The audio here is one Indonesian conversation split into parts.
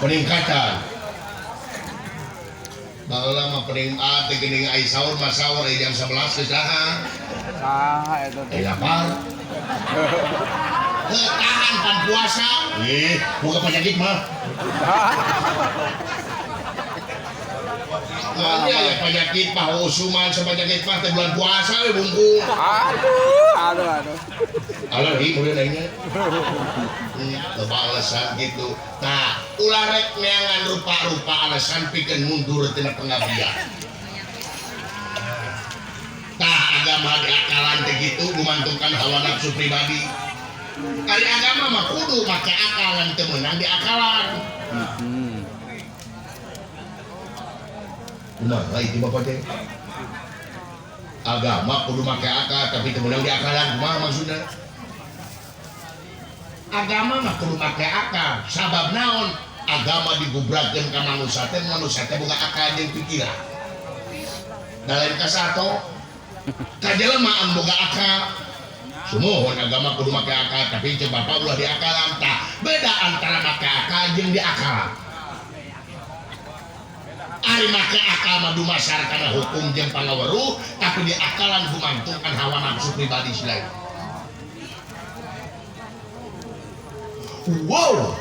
peningkatan baheula mah peningkat geuning ai saur mah saur jam 11 geus saha Eta teh. lapar tahan pan puasa buka penyakit mah ya penyakit mah usuman sepenyakit mah teh bulan puasa we bungkul Aduh. alergi mulai lainnya loba alasan gitu. Nah ulah rek neangan rupa-rupa alasan pikeun mundur tina pengabdian. Tah agama diakalan teh gitu gumantungkan hawa nafsu pribadi. Ari agama mah kudu make akalan teu meunang diakalan. Kumaha itu Bapak teh? Agama kudu make akal tapi teu meunang diakalan. Kumaha maksudna? Agama mah kudu make akal. Sabab naon? Agama digubrakkeun ka manusia teh boga akal jeung pikiran. Dalam kasato ka jelema anu boga akal. Sumuhun agama kudu make akal tapi ceu Bapak ulah diakalan tah. Beda antara make akal jeung diakalan. Ari make akal mah dumasar kana hukum jeung pangaweruh tapi diakalan gumantungkan hawa nafsu pribadi si lain. Wow.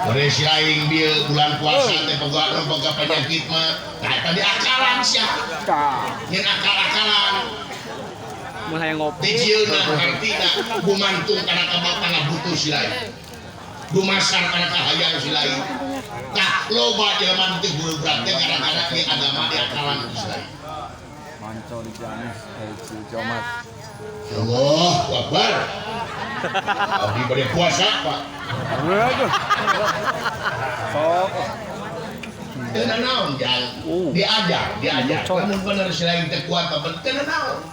Bari si lain bil bulan puasa teh boga penyakit mah eta diakalan sia. Nyen akal-akalan. Mun hayang ngopi. Dijieuna hartina gumantung kana kabapana butuh si lain. Dumasar kana kahayang si lain. Tah loba jelema teh gurubrak teh gara-gara di agama diakalan si lain. Manco di Janis si Jomat. Allahu Akbar. Abdi bade puasa, Pak. Aduh. Sok. Teu naon jang. Diajar. Lamun bener si lain teh kuat apa teu naon.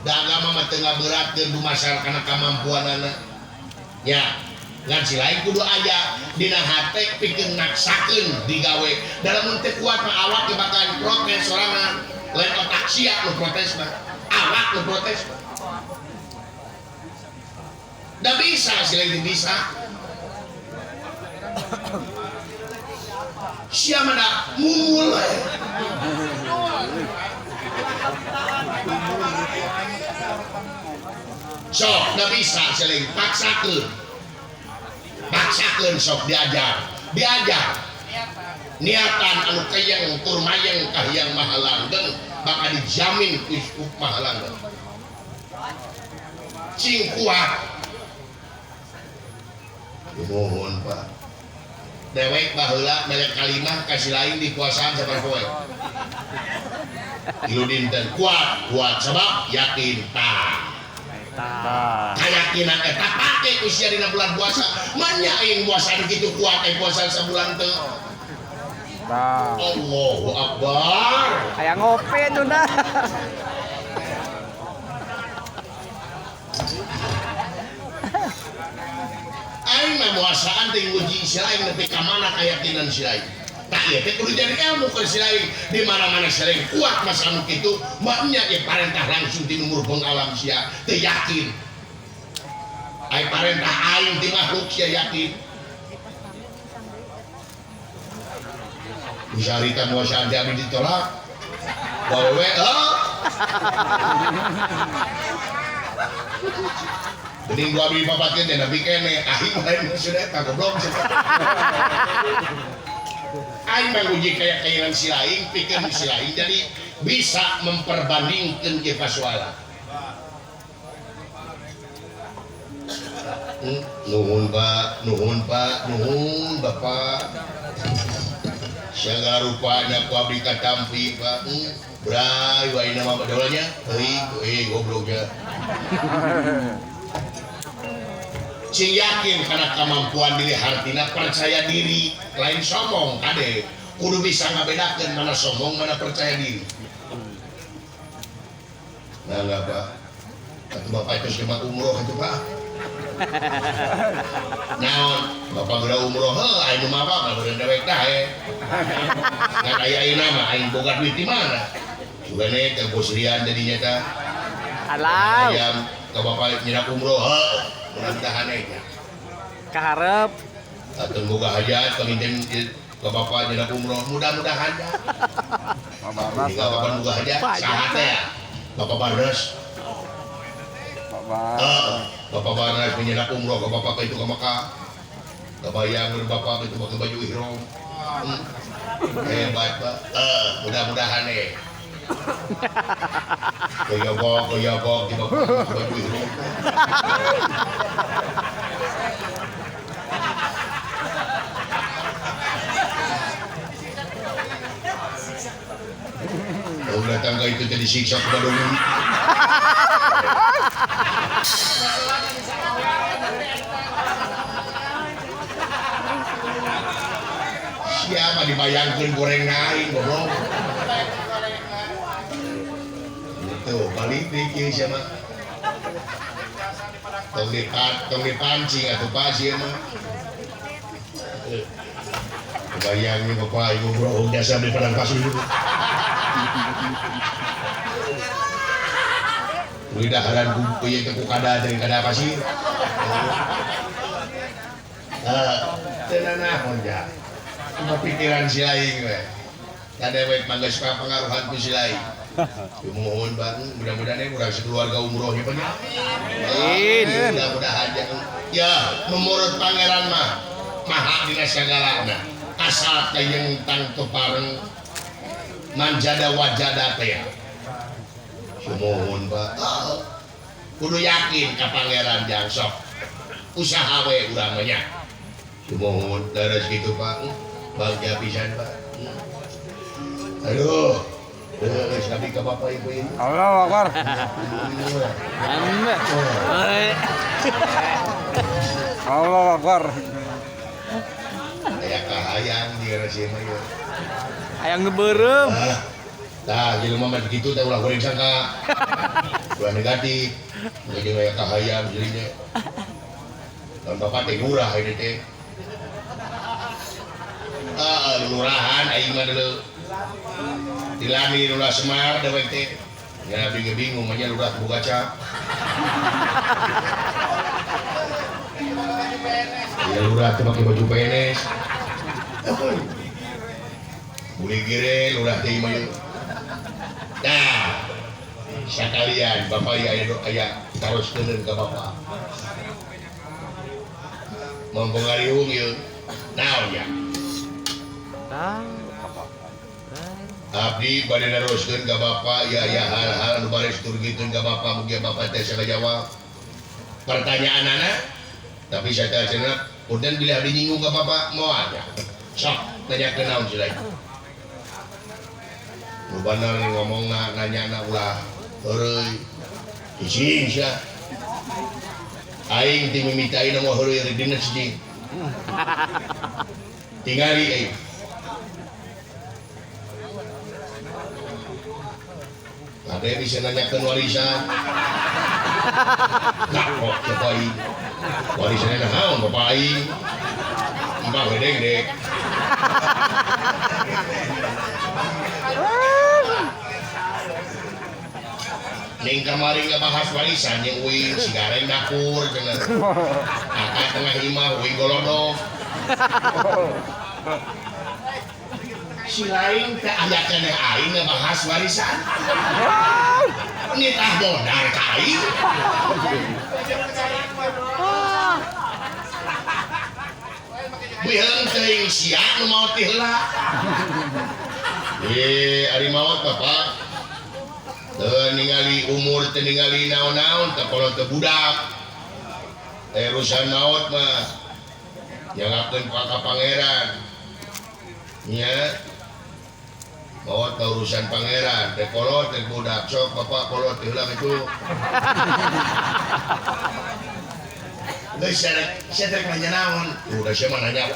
Da agama mah teu ngaberatkeun dumasar kana kamampuanana. Ya, ngan si lain kudu aya dina hate pikeun naksakeun digawe. Dalam teu kuat mah awak bakal protes sorangan. Lain otak sia nu protes mah. Awak nu protes mah. Da bisa si lain bisa. Sia mana mungul. Sok da bisa si lain paksakeun sok diajar. Niatan anu kayang tur mayang kahiyang mahalanggeng bakal dijamin ku mahalanggeng. Cing kuat. Mohon Pak. Dewek baheula melek kalimah kasih lain di puasaan sabarpoe. Ilu dinten kuat sebab yakin tah. Kayakinan eta pake usia dina bulan puasa. Manya aing puasa kitu kuat puasa sabulan teu. Allahu Akbar. Hayang ngopi tuh nah. Aing mah puasaan teh nguji si lain nepi ka mana keyakinan si lain. Tah ieu teh kudu jadi ilmu ke si lain. Di mana-mana si lain kuat mas anu kitu, mah nya ge parentah langsung ti numur alam sia teu yakin. Ai parentah aing ti makhluk sia yakin. Misarita puasaan teh abdi ditolak. Wawewe Bening gua beli papatin dan nabi kene, aing lain sudah tak goblok. Aing menguji keyakinan si lain, pikir si lain, jadi bisa memperbandingkan ke pasuala. Nuhun Bapak. Segala rupanya ku abdi katampi Pak. Bray, wa ina mah badolanya, gobloknya. Cing yakin karena kemampuan diri hartina percaya diri lain sombong kade kudu bisa ngabedakeun mana sombong mana percaya diri. Nah enggak Pak, atuh Bapak itu cuma umroh itu Pak. Naon Bapak geura umroh aing mah apa beureun dewek tah ngan aya ayeuna mah aing boga duit di mana sugane teh bosrian jadinya tah alam ayam ka Bapak nyedak umroh mudah-mudahan aja Kaharep. Atau boga hajat paminten ke bapak jeung umroh mudah-mudahan ya. Pak Barnas. Tinggal kapan boga hajat sahat ya. Bapak Barnas. Pak Barnas. Bapak Barnas menyenak umroh ke bapak itu ke Mekah. Kebayang bapak itu pakai baju ihram. Hebat Pak. Mudah-mudahan nih. Kayabok di bapak baju ihram. Udah tangga itu jadi siksa kepada umum. Siapa dibayangkan goreng naik goblok. Itu balik dikit sama. Tong dipancing atau pasir mah. Kebayangin bapak ibu bro jasa di padang pasir dulu. Lidah haran kumpul ke kada dari kada pasir. Tenang aja. Cuma pikiran si lain we. Kada we mangga suka pengaruhan ku si lain. Mohon bang, mudah-mudahan urang sekeluarga umrohnya banyak. Amin. Mudah-mudahan ya menurut pangeran mah maha dina sagalana. Asal tayang tang tupareng manjada wajada teh. Mohon Pak. Kudu yakin ka pangeran jang sok. Usaha we urang banyak. Mohon terus gitu Pak. Bagja pisan Pak. Aduh. Sabi ka bapak ibu ini. Allahu Akbar. Allahu Akbar. Kayak kahayang di rasi mah yeuh. Hayang ngebeurem. Tah, jelema mah kitu teh ulah goreng sangka. Ulah negatif. Jadi kayak kahayang jadinya. Dan bapak teh murah ini teh. Lurahan aing mah dulu. Dilani lurah Semar dewek teh. Ya bingung mah nya lurah boga cap. Ya lurah teh pakai baju PNS. Buli gire lurah teh mah. Nah, sekalian bapak aya taros keun ka bapak. Mumpung ngariung ieu. Naon ya? Abdi bade naroskeun ka bapak ya hal-hal anu baris turgikeun ka bapak mugi bapak teh sagala jawab pertanyaanana. Tapi saya teh cenah punten bila abdi nyinggung ka bapak moal nya. Sok nanyakeun naon si lain. Nu bener ngomongna nanyana ulah heureuy. Cicing sia. Aing teh mimitain mah heureuy rek dina cicing. Tingali aing. Ada bisa nanyakan warisan. Nah kok bapak aing. Warisannya naon bapak aing. Mbah gede. Ning kamari ngebahas warisan yang uing si gareng dapur cenah. Kakak tengah imah uing golodok. Si lain teh aya keneh aing ngebahas warisan. Ini tah modal ka aing. Biheung teuing sia nu maot ti heula. Ari maot bapak. Teu ningali umur teu ningali naon-naon teh kolot teu budak. Urusan maot mah nyangapkeun ka pangeran. Nya maot urusan pangeran teh kolot teh budak sok bapak kolot teh heula itu. Geus saya teh nanya naon? Udah saya mah nanya.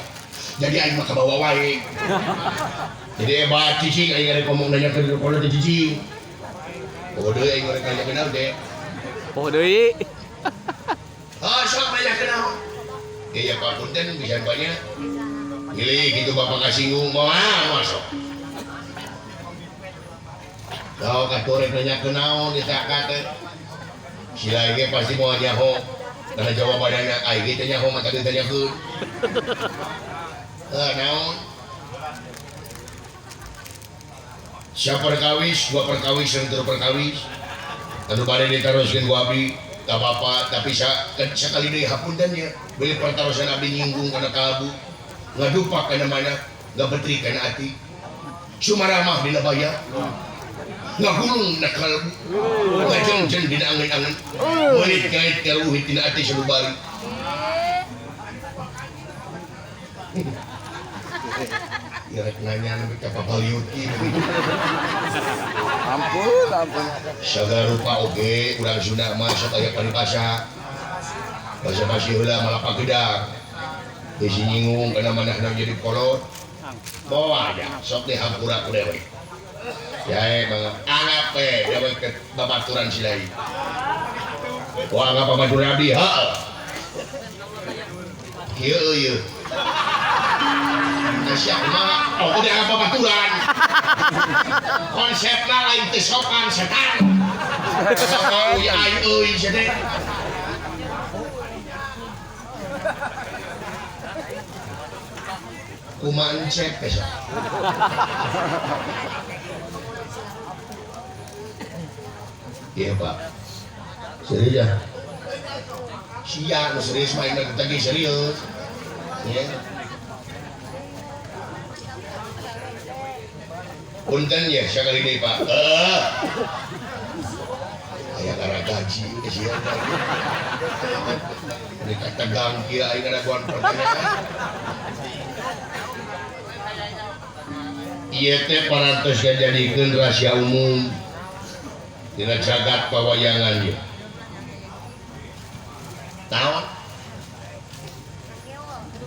Jadi aing mah kabawa wae. Jadi hebat cicing aing rek ngomong nanya ke kolot teh cicing. Oh deui aing rek nanya ke naon teh? Oh deui. Sok nanya ke naon? Ya Pak punten bisa banyak. Gili gitu bapak kasinggung mau masuk. Kau katorek nanya ke naon ditakate. Sila ge pasti mau nyaho. Nah jawabannya ai kita nyaho mata kita nyakeun. Naon? Siapa perkawis, gua perkawis, yang perkawis. Anu bade diteruskeun ku abdi, tak apa-apa, tapi sekali deui hapunten nya. Beli pertarusan abdi nyinggung kana kalbu. Ngadupak kana mana, ngabetri kana ati. Sumaramah dina baya. Ngagulung na kalbu. Ngajeng-jeng dina angin-angin. Melit-kait kaluhit dina ati salubari. Irek nanya nabi ka papaliuti. Ampun. Sagala rupa oge urang Sunda mah sok aya paribasa. Basa-basi heula malah pagedang. Bisi nyinggung kana manahna jadi kolot. Bawa aja sok dihampura ku dewe. Yae banget. Anggap dewe ke babaturan silai. Wah anggap babaturan abdi heuh. Ieu. Siap mah, udah apa baturan. Konsepnya lain tesokan setan. Sama uy jadi. Kumaha cep besok. Iya Pak. Serius ya? Siang serius main lagi serius. Ya. Punten ya sekali ini Pak. Aya karena gaji kesian. Ini kata gangki aing ngadaguan pertanyaan. Ieu teh parantos ngajadikeun rahasia umum dina jagat pawayangan ieu. Naon?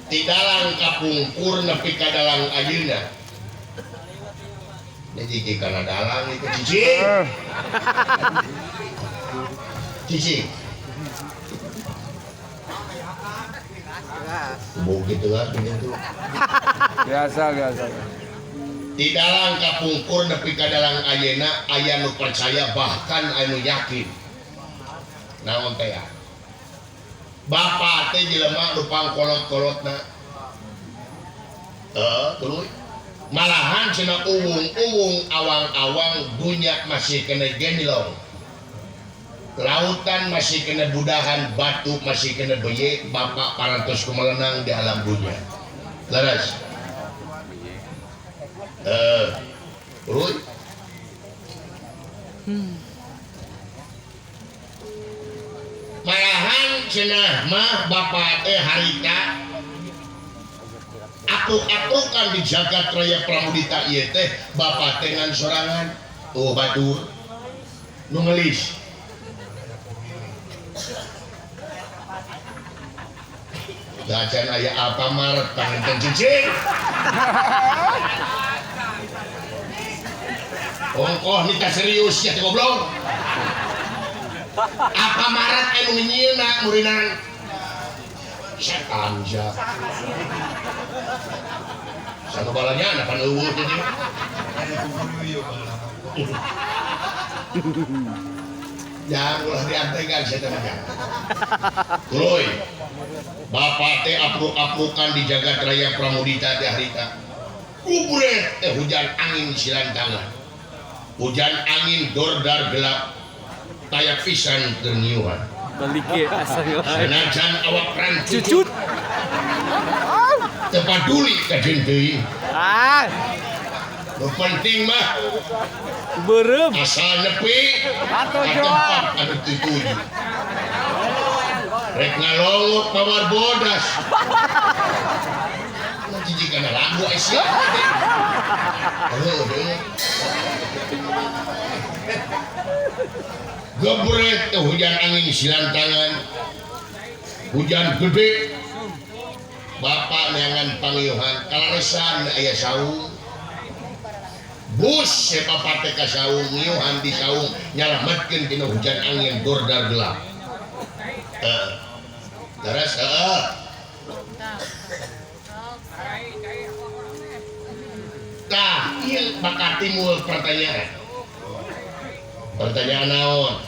Ti dalang kapungkur nepi ka dalang ayeuna. Jadi karena dalang itu cicing begitu lah begitu Biasa. di dalang kapungkur nepi ka dalang ayeuna aya nu percaya bahkan anu yakin naon teh bapa teh jelema nu pangkolot-kolotna tuluy malahan cenah uwung awang-awang dunya masih kena genlong lautan masih kena budahan batu masih kena beye bapak parantos kumelenang di alam dunya laras urut malahan cenah mah bapak teh harita apuk-apukan di jagat raya Pramudita ieu teh bapak teh ngan sorangan batur nu ngelis jajan aya Alfamart panganten cicing ongkoh nikah serius ya goblok Alfamart anu nyieuna murinan setan ja satu balanya anak pan eueuh jadi jangan ulah diantekan setan aja tuloy bapak teh apruk-aprukan di jagat raya Pramudita di harita kubret hujan angin silantangan hujan angin dordar gelap tayak pisan terniuhan Balik ke asal senajan awak rancucut cucut. tepaduli ka deui nu penting mah Berem. asal nepi ka tempat anu dituju rek ngalongok pawar bodas jijik kana lagu Asia gebret hujan angin silantangan hujan gede bapak neangan pangiuhan kalaresan aya saung bus sepapat teh ka saung ngiuhan di saung nyalametkeun tina hujan angin dordar gelap terus tah ieu bakal timbul pertanyaan naon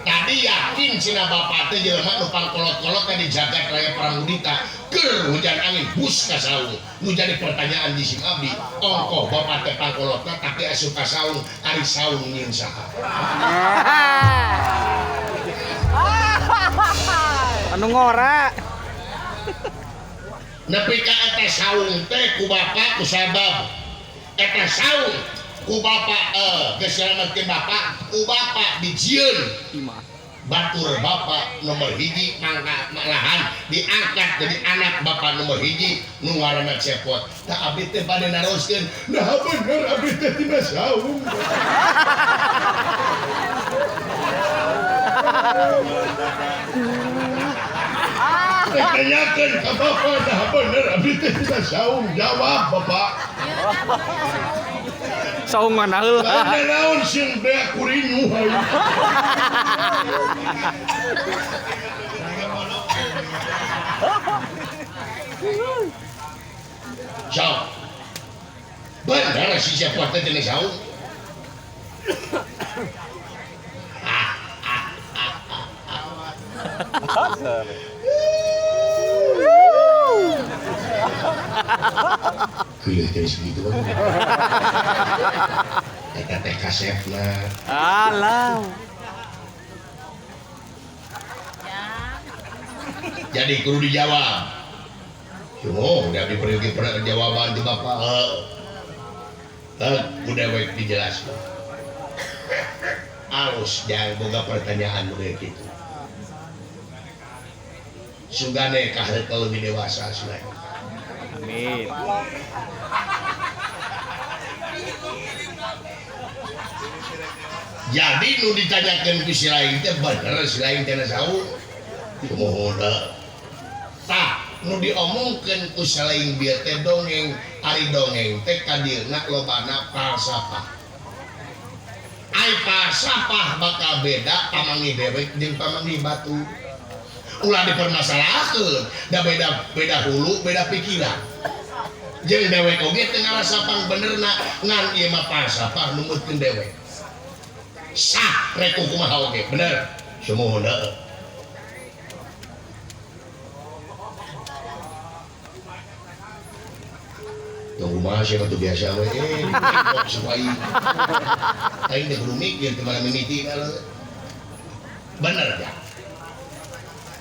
tadi ya yakin cina bapak teh jelema nu pangkolot-kolot teh di jagat raya Pramudita keur hujan angin bus ka saung. Nu jadi pertanyaan di sim abdi, ongkoh bapak teh pangkolotna tapi asup ka saung, ari saung nyeun saha? Anu ngora. Nepi ka eta saung teh ku bapak ku sabab. Eta saung ku bapak geus nyelametkeun bapak, ku bapak dijieun. Batur bapak nomor hiji mangga malahan diangkat jadi anak bapak nomor hiji nu ngaranna Cepot. Tah abdi teh bade naroskeun, nah bener abdi teh tina saung. Tanyakeun ka bapak, nah bener abdi teh tina saung. Jawab bapak. Saung mana heula? Ada naon sieun bea kuringu hayu. Saung. Bener si Cepot teh tina saung. Pilih dari segitu kan. Eta teh kasepna. Alah. Jadi kudu dijawab. Oh, udah diberi pernah jawaban di bapak. Udah baik dijelaskan. Alus jangan boga pertanyaan mulai gitu. Sugane kaharep lebih dewasa selain. Amin. Jadi nu ditanyakan ku si lain teh bener si lain teh saung. Mohon tah nu diomongkeun ku si lain bieu teh dongeng, ari dongeng teh kadirna lobana falsafah. Ai falsafah bakal beda pamangih dewek jeung pamangih batu. Ulah dipermasalahkeun, da beda hulu, beda pikiran. Jeung dewek oge teu ngarasa pang benerna ngan ieu mah falsafah numutkeun dewek. Sah rek kumaha oge, bener. Semohon heueuh. Tunggu mah siapa tuh biasa we kok suai. Aing teh kudu mikir ke mana mimiti kalau. Bener ya.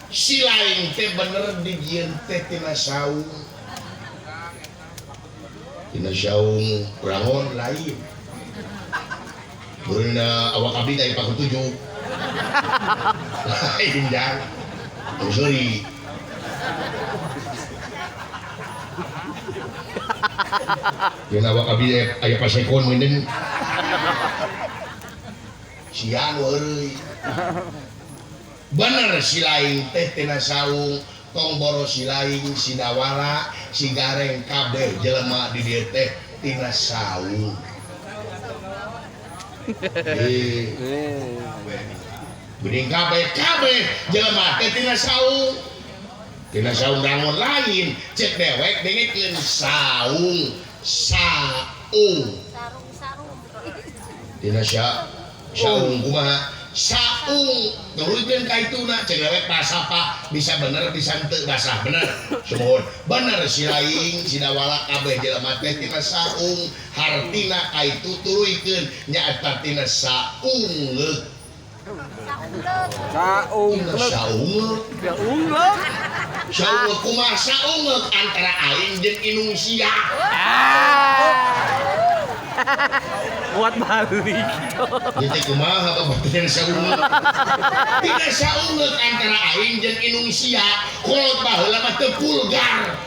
Si lain teh bener dijieun teh tina saung. Tina saung kurangon lain. Beuna awak abdi teh paku 7. Lain jang. Sorry. Yang awak abdi aya pasekon meuneun. Sian euy. Bener si lain teh tina saung, tong boros si lain, si dawala, si gareng kabeh jelema di dieu teh tina saung. Bening kabeh jelema teh tina saung. Tina saung rangon lain, cek dewek dengekeun saung. Tina saung kumaha? Saung nurutkeun ka ituna cek dewek pasapa bisa bener bisa teu basah bener. Sumohon. Bener si laing si dawala kabeh jelema teh tina saung, hartina ka itu turuykeun nyaeta tina saungleuk. Saungleuk. Saungleuk kumaha saungleuk antara aing jeung inung sia. Buat balik. Jadi kumaha bapak teh saungleuk. Tidak saungleuk antara aing jeung inung sia. Kolot baheula mah teu vulgar.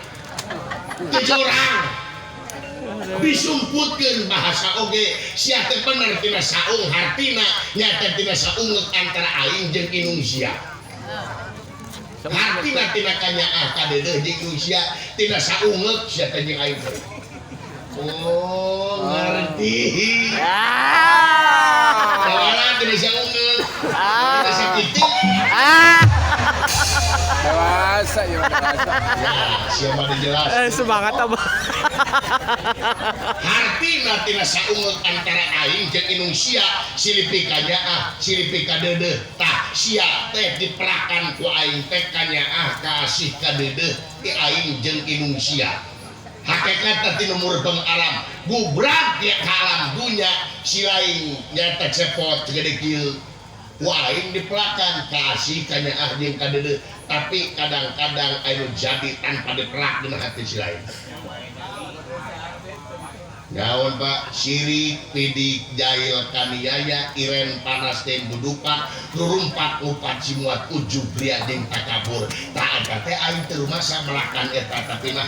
Teu jorang. Disumputkeun bahasa oge sia teh bener tina saung hartina nyaeta tina saungleuk antara aing jeung inung sia. Hartina tina kanyaah kadeudeuh jeung inung sia tina saungleuk sia teh jeung aing. Oh, ngerti. Kawalan tina saungleuk. Tina sakitu. Dewasa ya dewasa. Ya, siapa dijelas. Semangat abah. hartina tina saungeut antara aing jeung inung sia silipikanya silipika deudeuh tah sia teh diperakan ku aing teh kanyaah kasih ka deudeuh ti aing jeung inung sia hakikat tina murbeng alam gubrak ya ka alam dunya si lain nyata cepot gede kieu ku aing diperakan kasih kanyaah jeung ka deudeuh tapi kadang-kadang anu jadi tanpa diperak dina hati si lain. Gawan Pak sirik pidik jahil kaniaya iren panas ten budukan nurumpat ngupat simuat ujub ria jeung takabur tak ada teh aing teu rumasa melakan eta tapi nah